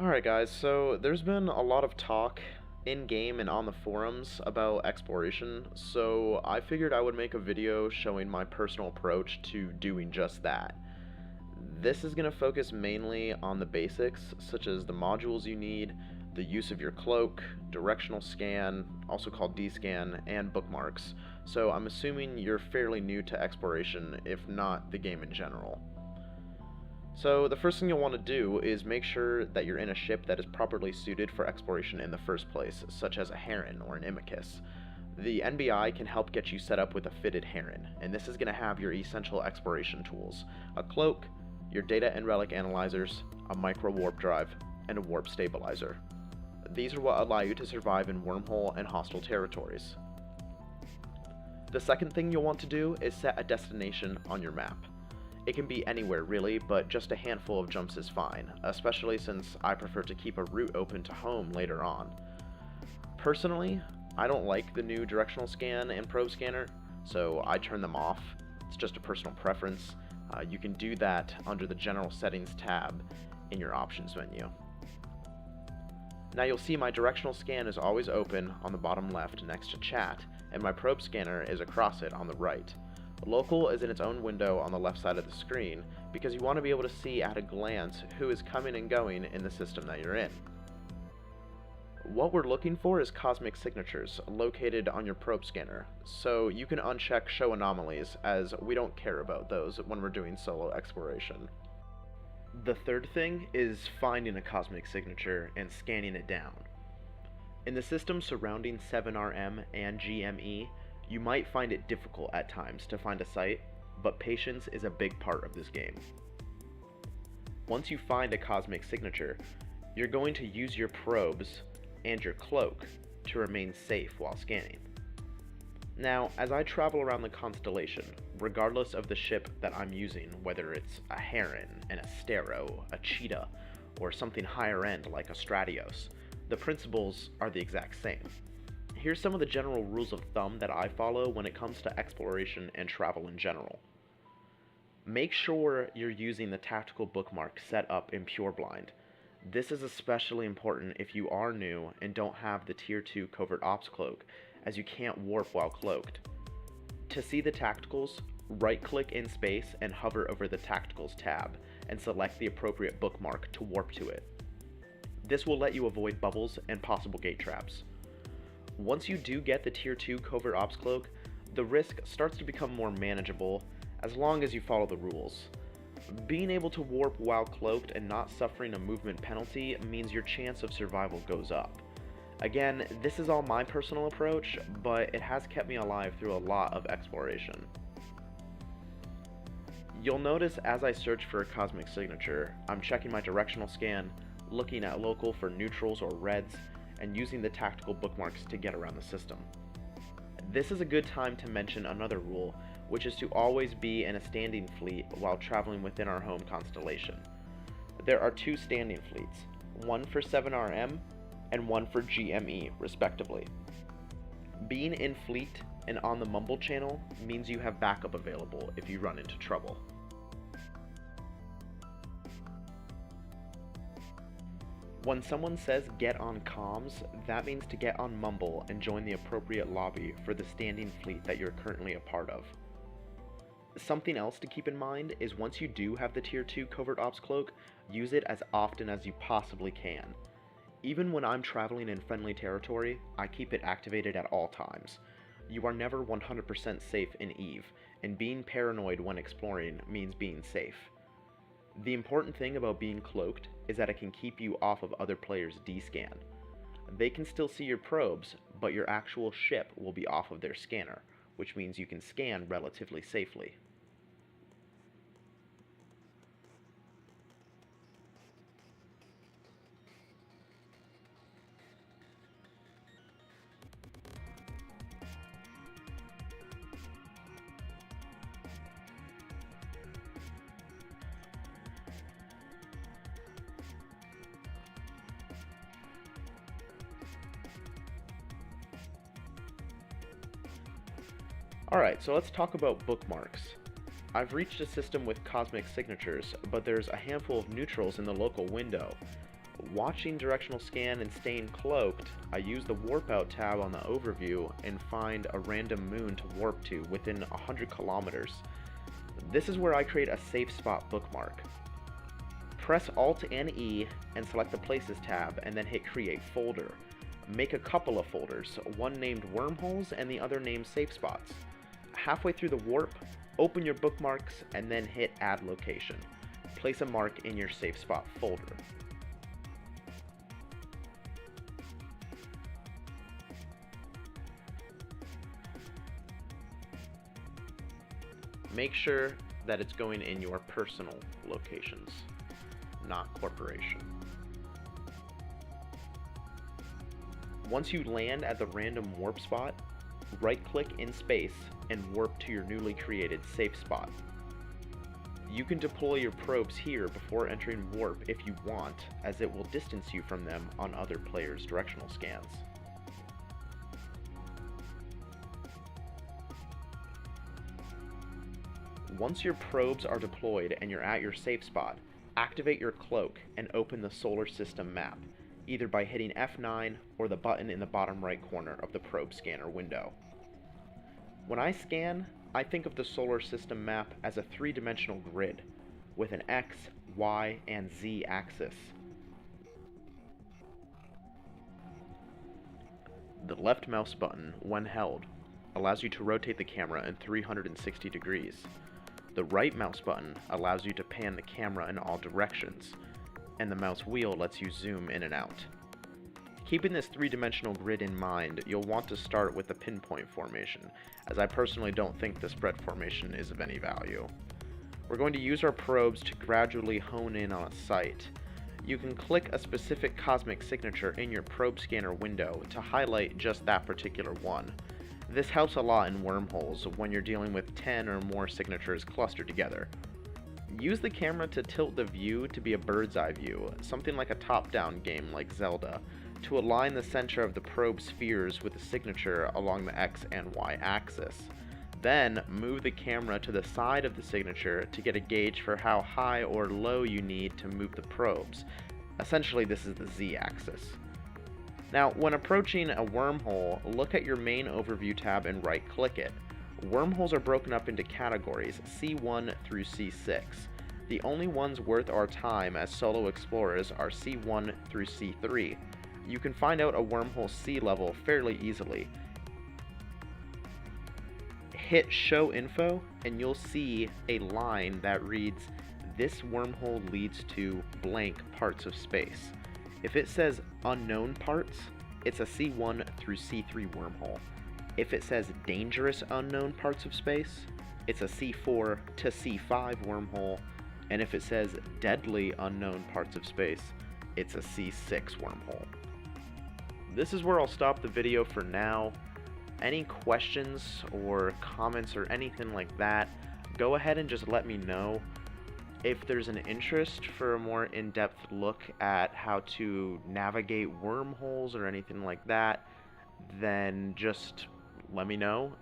Alright guys, so there's been a lot of talk in-game and on the forums about exploration, so I figured I would make a video showing my personal approach to doing just that. This is going to focus mainly on the basics, such as the modules you need, the use of your cloak, directional scan, also called D-scan, and bookmarks, so I'm assuming you're fairly new to exploration, if not the game in general. So the first thing you'll want to do is make sure that you're in a ship that is properly suited for exploration in the first place, such as a Heron or an Imicus. The NBI can help get you set up with a fitted Heron, and this is going to have your essential exploration tools: a cloak, your data and relic analyzers, a micro warp drive, and a warp stabilizer. These are what allow you to survive in wormhole and hostile territories. The second thing you'll want to do is set a destination on your map. It can be anywhere really, but just a handful of jumps is fine, especially since I prefer to keep a route open to home later on. Personally, I don't like the new directional scan and probe scanner, so I turn them off. It's just a personal preference. You can do that under the General Settings tab in your Options menu. Now you'll see my directional scan is always open on the bottom left next to chat, and my probe scanner is across it on the right. Local is in its own window on the left side of the screen because you want to be able to see at a glance who is coming and going in the system that you're in. What we're looking for is cosmic signatures located on your probe scanner, so you can uncheck show anomalies as we don't care about those when we're doing solo exploration. The third thing is finding a cosmic signature and scanning it down. In the system surrounding 7RM and GME, you might find it difficult at times to find a site, but patience is a big part of this game. Once you find a cosmic signature, you're going to use your probes and your cloak to remain safe while scanning. Now, as I travel around the constellation, regardless of the ship that I'm using, whether it's a Heron, an Astero, a Cheetah, or something higher end like a Stratios, the principles are the exact same. Here's some of the general rules of thumb that I follow when it comes to exploration and travel in general. Make sure you're using the tactical bookmark set up in Pure Blind. This is especially important if you are new and don't have the Tier 2 Covert Ops cloak, as you can't warp while cloaked. To see the tacticals, right-click in space and hover over the Tacticals tab, and select the appropriate bookmark to warp to it. This will let you avoid bubbles and possible gate traps. Once you do get the Tier 2 Covert Ops cloak, the risk starts to become more manageable as long as you follow the rules. Being able to warp while cloaked and not suffering a movement penalty means your chance of survival goes up. Again, this is all my personal approach, but it has kept me alive through a lot of exploration. You'll notice as I search for a cosmic signature, I'm checking my directional scan, looking at local for neutrals or reds, and using the tactical bookmarks to get around the system. This is a good time to mention another rule, which is to always be in a standing fleet while traveling within our home constellation. There are two standing fleets, one for 7RM and one for GME, respectively. Being in fleet and on the Mumble channel means you have backup available if you run into trouble. When someone says get on comms, that means to get on Mumble and join the appropriate lobby for the standing fleet that you're currently a part of. Something else to keep in mind is once you do have the Tier 2 Covert Ops cloak, use it as often as you possibly can. Even when I'm traveling in friendly territory, I keep it activated at all times. You are never 100% safe in EVE, and being paranoid when exploring means being safe. The important thing about being cloaked is that it can keep you off of other players' D-scan. They can still see your probes, but your actual ship will be off of their scanner, which means you can scan relatively safely. Alright, so let's talk about bookmarks. I've reached a system with cosmic signatures, but there's a handful of neutrals in the local window. Watching directional scan and staying cloaked, I use the warp out tab on the overview and find a random moon to warp to within 100 kilometers. This is where I create a safe spot bookmark. Press Alt and E and select the Places tab and then hit Create Folder. Make a couple of folders, one named Wormholes and the other named Safe Spots. Halfway through the warp, open your bookmarks and then hit Add Location. Place a mark in your Safe Spot folder. Make sure that it's going in your personal locations, not corporation. Once you land at the random warp spot, right-click in space and warp to your newly created safe spot. You can deploy your probes here before entering warp if you want, as it will distance you from them on other players' directional scans. Once your probes are deployed and you're at your safe spot, activate your cloak and open the solar system map, either by hitting F9 or the button in the bottom right corner of the probe scanner window. When I scan, I think of the solar system map as a three-dimensional grid with an X, Y, and Z axis. The left mouse button, when held, allows you to rotate the camera in 360 degrees. The right mouse button allows you to pan the camera in all directions, and the mouse wheel lets you zoom in and out. Keeping this three-dimensional grid in mind, you'll want to start with the pinpoint formation, as I personally don't think the spread formation is of any value. We're going to use our probes to gradually hone in on a site. You can click a specific cosmic signature in your probe scanner window to highlight just that particular one. This helps a lot in wormholes when you're dealing with 10 or more signatures clustered together. Use the camera to tilt the view to be a bird's eye view, something like a top-down game like Zelda, to align the center of the probe spheres with the signature along the X and Y axis. Then, move the camera to the side of the signature to get a gauge for how high or low you need to move the probes. Essentially, this is the Z axis. Now, when approaching a wormhole, look at your main overview tab and right-click it. Wormholes are broken up into categories, C1 through C6. The only ones worth our time as solo explorers are C1 through C3. You can find out a wormhole sea level fairly easily. Hit Show Info and you'll see a line that reads, "This wormhole leads to blank parts of space." If it says unknown parts, it's a C1 through C3 wormhole. If it says dangerous unknown parts of space, it's a C4 to C5 wormhole. And if it says deadly unknown parts of space, it's a C6 wormhole. This is where I'll stop the video for now. Any questions or comments or anything like that, go ahead and just let me know. If there's an interest for a more in-depth look at how to navigate wormholes or anything like that, then just let me know.